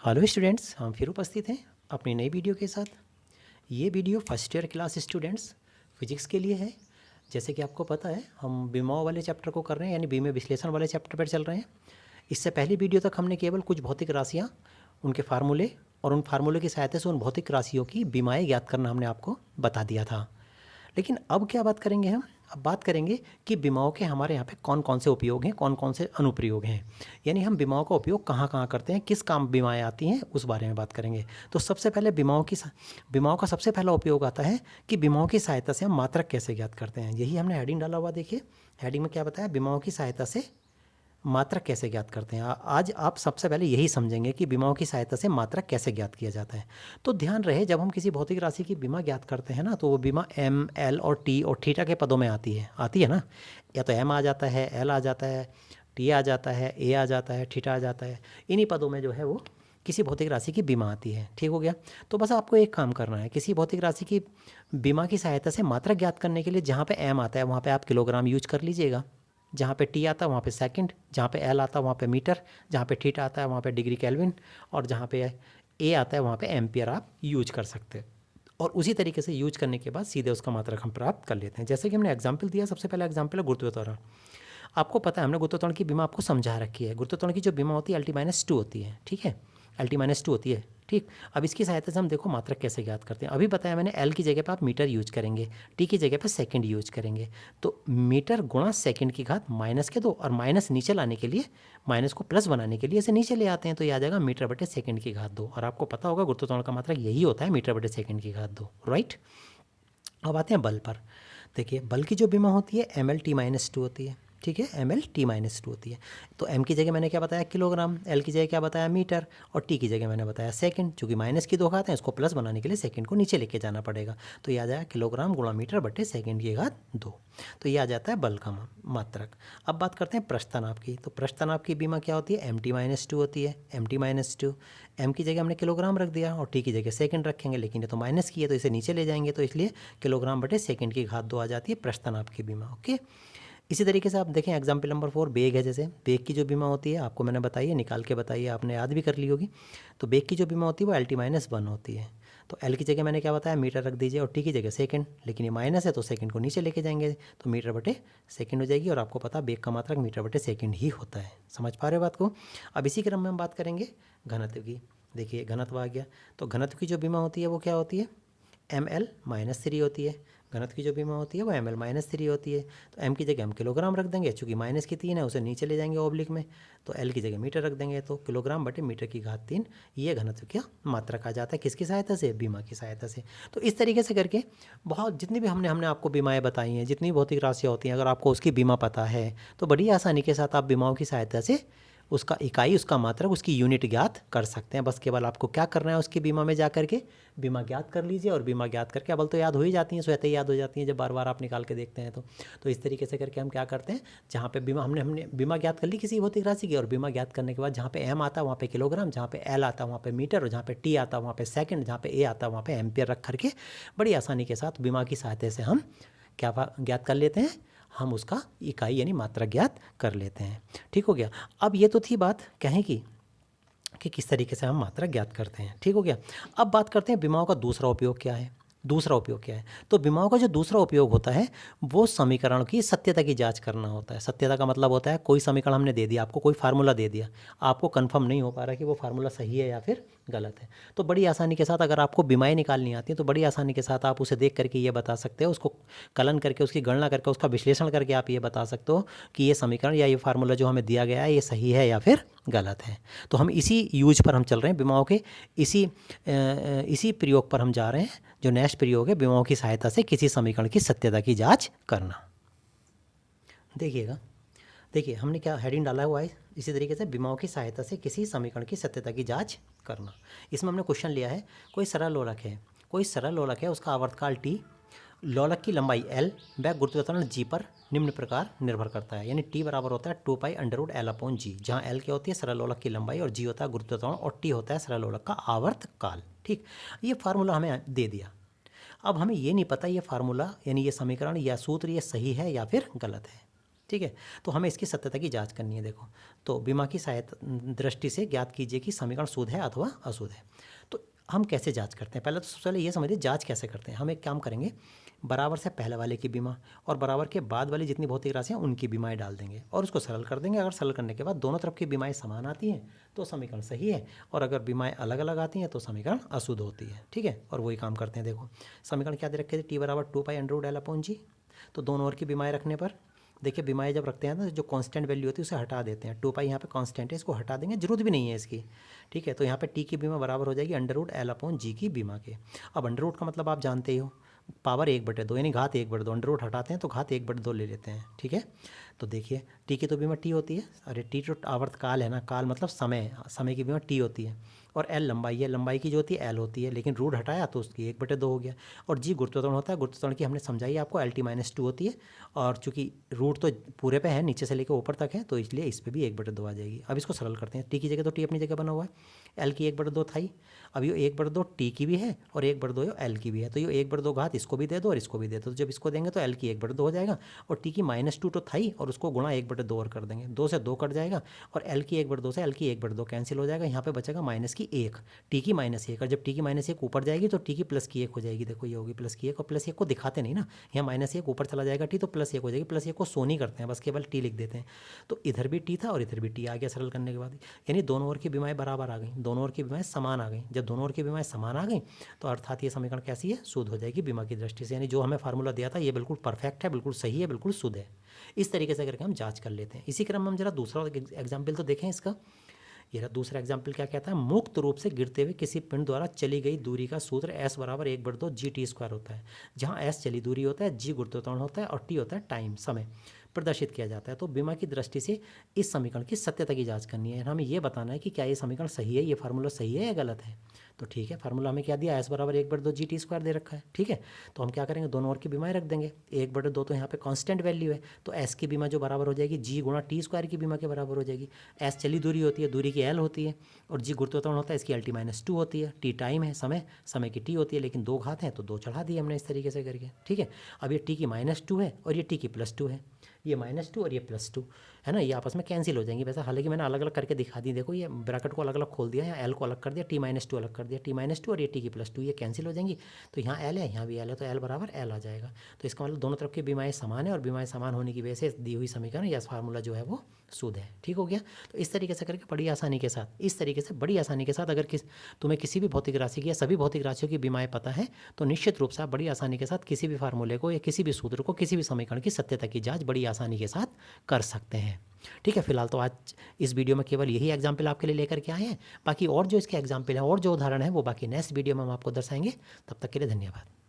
Hello students, हम फिर उपस्थित हैं अपनी नई वीडियो के साथ। ये video first year class students physics के लिए है। जैसे कि आपको पता है, हम बीमाओं वाले चैप्टर को कर रहे हैं, यानी बीम विश्लेषण वाले चैप्टर पर चल रहे हैं। इससे पहली वीडियो तक हमने केवल कुछ भौतिक राशियाँ, उनके फार्मूले और उन फार्मूले की सहायता से उन भौतिक राशियों की बीमाएँ ज्ञात करना हमने आपको बता दिया था। लेकिन अब क्या बात करेंगे हम? अब बात करेंगे कि बीमाओं के हमारे यहाँ पे कौन कौन से उपयोग हैं, कौन कौन से अनुप्रयोग हैं, यानी हम बीमाओं का उपयोग कहाँ कहाँ करते हैं, किस काम बीमाएँ आती हैं, उस बारे में बात करेंगे। तो सबसे पहले बीमाओं का सबसे पहला उपयोग आता है कि बीमाओं की सहायता से हम मात्रक कैसे ज्ञात करते हैं। यही हमने हेडिंग डाला हुआ, देखिए हेडिंग में क्या बताया, बीमाओं की सहायता से मात्रक कैसे ज्ञात करते हैं। आज आप सबसे पहले यही समझेंगे कि बीमाओं की सहायता से मात्रक कैसे ज्ञात किया जाता है। तो ध्यान रहे, जब हम किसी भौतिक राशि की बीमा ज्ञात करते हैं ना, तो वो बीमा एम, एल और टी और थीटा के पदों में आती है ना। या तो एम आ जाता है, एल आ जाता है, टी आ जाता है, ए आ जाता है, थीटा आ जाता है। इन्हीं पदों में जो है वो किसी भौतिक राशि की बीमा आती है। ठीक हो गया। तो बस आपको एक काम करना है, किसी भौतिक राशि की बीमा की सहायता से मात्रक ज्ञात करने के लिए जहाँ पे एम आता है वहाँ पे आप किलोग्राम यूज कर लीजिएगा, जहाँ पे टी आता है वहाँ पे सेकंड, जहाँ पे एल आता है वहाँ पे मीटर, जहाँ पे थीटा आता है वहाँ पे डिग्री केल्विन, और जहाँ पे ए आता है वहाँ पे एम्पियर आप यूज कर सकते हैं। और उसी तरीके से यूज करने के बाद सीधे उसका मात्रक हम प्राप्त कर लेते हैं। जैसे कि हमने एग्जाम्पल दिया, सबसे पहला एग्जाम्पल है गुरुत्व त्वरण। आपको पता है, हमने गुरुत्व त्वरण की बीमा आपको समझा रखी है। गुरुत्व त्वरण की जो बीमा होती है LT-2 होती है, ठीक है, LT-2 होती है, ठीक। अब इसकी सहायता से हम देखो मात्रक कैसे ज्ञात करते हैं। अभी बताया मैंने, एल की जगह पे आप मीटर यूज करेंगे, टी की जगह पे सेकंड यूज करेंगे। तो मीटर गुणा सेकंड की घात माइनस के 2, और माइनस नीचे लाने के लिए, माइनस को प्लस बनाने के लिए इसे नीचे ले आते हैं, तो ये आ जाएगा मीटर बटे सेकंड की घात 2। और आपको पता होगा गुरुत्व त्वरण का मात्रक यही होता है, मीटर बटे सेकंड की घात 2, राइट। अब आते हैं बल पर। देखिए, बल की जो बीमा होती है ML-T-2 होती है, ठीक है, ML-T-2 होती है। तो m की जगह मैंने क्या बताया, किलोग्राम, l की जगह क्या बताया, मीटर, और t की जगह मैंने बताया सेकंड। चूँकि माइनस की 2 घात है, इसको प्लस बनाने के लिए सेकंड को नीचे लेके जाना पड़ेगा। तो ये आ जाएगा किलोग्राम गुणा मीटर बटे सेकंड की घात 2। तो ये आ जाता है बल का मात्रक। अब बात करते हैं पृष्ठ तनाव की। तो पृष्ठ तनाव की बीमा क्या होती है, MT-2 होती है। MT-2, m की जगह हमने किलोग्राम रख दिया और t की जगह सेकंड रखेंगे, लेकिन ये तो माइनस की है तो इसे नीचे ले जाएंगे, तो इसलिए किलोग्राम बटे सेकंड की घात 2 आ जाती है पृष्ठ तनाव की बीमा। ओके। इसी तरीके से आप देखें एग्जाम्पल नंबर 4, बेग है। जैसे बेग की जो बीमा होती है, आपको मैंने बताई, निकाल के बताइए, आपने याद भी कर ली होगी। तो बेग की जो बीमा होती है वो LT-1 होती है। तो एल की जगह मैंने क्या बताया, मीटर रख दीजिए, और टी की जगह सेकंड, लेकिन ये माइनस है तो सेकंड को नीचे लेके जाएंगे, तो मीटर बटे सेकंड हो जाएगी। और आपको पता बेग का मात्रक मीटर बटे सेकंड ही होता है। समझ पा रहे हो बात को? अब इसी क्रम में हम बात करेंगे घनत्व की। देखिए घनत्व आ गया। तो घनत्व की जो बीमा होती है वो क्या होती है, ML-3 होती है। घनत्व की जो बीमा होती है वो ML-3 होती है। तो m की जगह हम किलोग्राम रख देंगे, चूँकि माइनस की 3 है उसे नीचे ले जाएंगे ऑब्लिक में, तो l की जगह मीटर रख देंगे, तो किलोग्राम बटे मीटर की घात 3, ये घनत्व क्या मात्रक आ जाता है। किसकी सहायता से, बीमा की सहायता से। तो इस तरीके से करके बहुत जितनी भी हमने आपको बीमाएँ बताई हैं, जितनी भौतिक राशियाँ होती हैं, अगर आपको उसकी बीमा पता है तो बड़ी आसानी के साथ आप बीमाओं की सहायता से उसका इकाई, उसका मात्रक, उसकी यूनिट ज्ञात कर सकते हैं। बस केवल आपको क्या करना है, उसकी बीमा में जा करके बीमा ज्ञात कर लीजिए, और बीमा ज्ञात करके अवल तो याद हो ही जाती हैं, स्वतः ही याद हो जाती हैं जब बार बार आप निकाल के देखते हैं तो इस तरीके से करके हम क्या करते हैं, जहाँ पे बीमा हमने बीमा ज्ञात कर ली किसी भौतिक राशि की, और बीमा ज्ञात करने के बाद जहाँ पे एम आता है वहाँ पे किलोग्राम, जहाँ पे एल आता है वहाँ पे मीटर, और जहाँ पे टी आता है वहाँ पे सेकंड, जहाँ पे ए आता है वहाँ पे एम्पियर रख करके बड़ी आसानी के साथ बीमा की सहायता से हम क्या ज्ञात कर लेते हैं, हम उसका इकाई यानी मात्रा ज्ञात कर लेते हैं। ठीक हो गया। अब ये तो थी बात कहें कि किस तरीके से हम मात्रा ज्ञात करते हैं। ठीक हो गया। अब बात करते हैं बीमाओं का दूसरा उपयोग क्या है। दूसरा उपयोग क्या है, तो बीमाओं का जो दूसरा उपयोग होता है वो समीकरण की सत्यता की जांच करना होता है। सत्यता का मतलब होता है कोई समीकरण हमने दे दिया, आपको कोई फार्मूला दे दिया, आपको कंफर्म नहीं हो पा रहा कि वो फार्मूला सही है या फिर गलत है, तो बड़ी आसानी के साथ अगर आपको बीमाएँ निकालनी आती हैं तो बड़ी आसानी के साथ आप उसे देख करके ये बता सकते हो, उसको कलन करके, उसकी गणना करके, उसका विश्लेषण करके आप ये बता सकते हो कि ये समीकरण या ये फार्मूला जो हमें दिया गया है ये सही है या फिर गलत है। तो हम इसी यूज पर हम चल रहे हैं बीमाओं के, इसी प्रयोग पर हम जा रहे हैं, जो नेक्स्ट प्रयोग है बीमाओं की सहायता से किसी समीकरण की सत्यता की जांच करना। देखिएगा, देखिए हमने क्या हेडिंग डाला हुआ है, इसी तरीके से बीमाओं की सहायता से किसी समीकरण की सत्यता की जांच करना। इसमें हमने क्वेश्चन लिया है, कोई सरल लोलक है, उसका आवर्तकाल t, लोलक की लंबाई l व गुरुत्व त्वरण g पर निम्न प्रकार निर्भर करता है। यानी t बराबर होता है 2π√L/g, जहाँ l क्या होती है सरल लोलक की लंबाई, और g होता है गुरुत्व त्वरण, और t होता है सरल लोलक का आवर्तकाल। ठीक, ये फार्मूला हमें दे दिया। अब हमें ये नहीं पता ये फार्मूला यानी ये समीकरण या सूत्र ये सही है या फिर गलत है। ठीक है। तो हमें इसकी सत्यता की जांच करनी है। देखो, तो बीमा की सहायता दृष्टि से ज्ञात कीजिए कि समीकरण शुद्ध है अथवा अशुद्ध है। तो हम कैसे जांच करते हैं? पहले तो सबसे पहले ये समझिए जांच कैसे करते हैं। हम एक काम करेंगे, बराबर से पहले वाले की बीमा और बराबर के बाद वाली जितनी भौतिक राशियाँ उनकी बीमाएँ डाल देंगे और उसको सरल कर देंगे। अगर सरल करने के बाद दोनों तरफ की बीमाएँ समान आती हैं तो समीकरण सही है, और अगर बीमाएँ अलग अलग आती हैं तो समीकरण अशुद्ध होती है। ठीक है, और वही काम करते हैं। देखो, समीकरण क्या दे रखे थे? टी बराबर 2π√L/g। तो दोनों ओर की बीमाएँ रखने पर देखिए, बीमाएँ जब रखते हैं ना, जो कांस्टेंट वैल्यू होती है उसे हटा देते हैं। 2π यहाँ पे कांस्टेंट है, इसको हटा देंगे, जरूरत भी नहीं है इसकी। ठीक है, तो यहाँ पे टी की बीमा बराबर हो जाएगी √L/g की बीमा के। अब अंडर का मतलब आप जानते ही हो, पावर 1/2 यानी घात 1/2। अंडर रूट हटाते हैं तो घात 1/2 ले लेते हैं। ठीक है, तो देखिए टी की तो बीमा टी होती है, अरे टी तो आवर्त काल है ना, काल मतलब समय, समय की बीमा टी होती है, और एल लंबाई है, लंबाई की जो होती है एल होती है, लेकिन रूट हटाया तो उसकी 1/2 हो गया। और जी गुरुत्वाकर्षण होता है, गुरुत्वाकर्षण की हमने समझाई आपको, LT-2 होती है, और चूंकि रूट तो पूरे पे है, नीचे से लेकर ऊपर तक है, तो इसलिए इस पर भी 1/2 आ जाएगी। अब इसको सरल करते हैं। टी की जगह तो टी अपनी जगह बना हुआ है, एल की 1/2 था ही, अब ये 1/2 टी की भी है और 1/2 एल की भी है, तो ये 1/2 घात इसको भी दे दो और इसको भी दे दो। तो जब इसको देंगे तो एल की 1/2 हो जाएगा, और टी की -2 तो था ही, और उसको गुणा 1/2 और कर देंगे, 2 से 2 कट जाएगा, और एल की 1/2 से एल की 1/2 कैंसिल हो जाएगा। यहाँ पे बचेगा -1, टी की -1, और जब टी की -1 ऊपर जाएगी तो टी की +1 हो जाएगी। देखो ये होगी +1, और +1 को दिखाते नहीं ना, यहाँ -1 ऊपर चला जाएगा टी, तो +1 हो जाएगी। +1 को शो नहीं करते हैं, बस केवल टी लिख देते हैं। तो इधर भी टी था और इधर भी टी आ गया सरल करने के बाद, यानी दोनों ओर की बीमाएँ बराबर आ गई, दोनों ओर की बीमाएँ समान आ गई। जब दोनों ओर की बीमाएँ समान आ गई तो अर्थात ये समीकरण कैसी है? शुद्ध हो जाएगी बीमा की दृष्टि से, यानी जो हमें फार्मूला दिया था ये बिल्कुल परफेक्ट है, बिल्कुल सही है, बिल्कुल शुद्ध है। इस तरीके से करके हम जांच कर लेते हैं। इसी क्रम में हम जरा दूसरा एग्जाम्पल तो देखें इसका। ये दूसरा एग्जाम्पल क्या कहता है? मुक्त रूप से गिरते हुए किसी पिंड द्वारा चली गई दूरी का सूत्र S बराबर 1/2 GT² होता है, जहाँ S चली दूरी होता है, G गुरुत्वाकर्षण होता है और T होता है टाइम, समय प्रदर्शित किया जाता है। तो बीमा की दृष्टि से इस समीकरण की सत्यता की जांच करनी है। हमें ये बताना है कि क्या ये समीकरण सही है, ये फार्मूला सही है या गलत है। तो ठीक है, फार्मूला हमें क्या दिया? S बराबर 1/2 GT² दे रखा है। ठीक है, तो हम क्या करेंगे? दोनों ओर की बीमाएँ रख देंगे। 1/2 तो यहाँ पे कांस्टेंट वैल्यू है, तो S की बीमा जो बराबर हो जाएगी G गुणा T² की बीमा के बराबर हो जाएगी। S चली दूरी होती है, दूरी की L होती है, और G गुरुत्वाकर्षण होता है, इसकी LT-2 होती है, T टाइम है, समय, समय की T होती है, लेकिन 2 घात हैं तो 2 चढ़ा दिए हमने इस तरीके से करके। ठीक है, अब ये T की -2 है और ये T की +2 है, ये -2 और ये +2 है ना, ये आपस में कैंसिल हो जाएंगी। वैसे हालांकि मैंने अलग अलग करके दिखा दी, देखो ये ब्रैकेट को अलग अलग खोल दिया, यहाँ एल को अलग कर दिया, T-2 अलग कर दिया, T-2 और ये T की +2 ये कैंसिल हो जाएंगी। तो यहाँ एल है, यहाँ भी एल है, तो एल बराबर एल आ जाएगा। तो इसका मतलब दोनों तरफ की बीमाएँ समान है, और बीमाएँ समान होने की वजह से दी हुई समीकरण या फार्मूला जो है वो शुद्ध है। ठीक हो गया। तो इस तरीके से करके बड़ी आसानी के साथ, इस तरीके से बड़ी आसानी के साथ अगर तुम्हें किसी भी भौतिक राशि की या सभी भौतिक राशियों की बीमाएँ पता है तो निश्चित रूप से आप बड़ी आसानी के साथ किसी भी फार्मूले को या किसी भी सूत्र को, किसी भी समीकरण की सत्यता की जाँच बड़ी आसानी के साथ कर सकते हैं। ठीक है, फिलहाल तो आज इस वीडियो में केवल यही एग्जाम्पल आपके लिए लेकर के आए हैं। बाकी और जो इसके एग्जाम्पल हैं और जो उदाहरण है वो बाकी नेक्स्ट वीडियो में हम आपको दर्शाएंगे। तब तक के लिए धन्यवाद।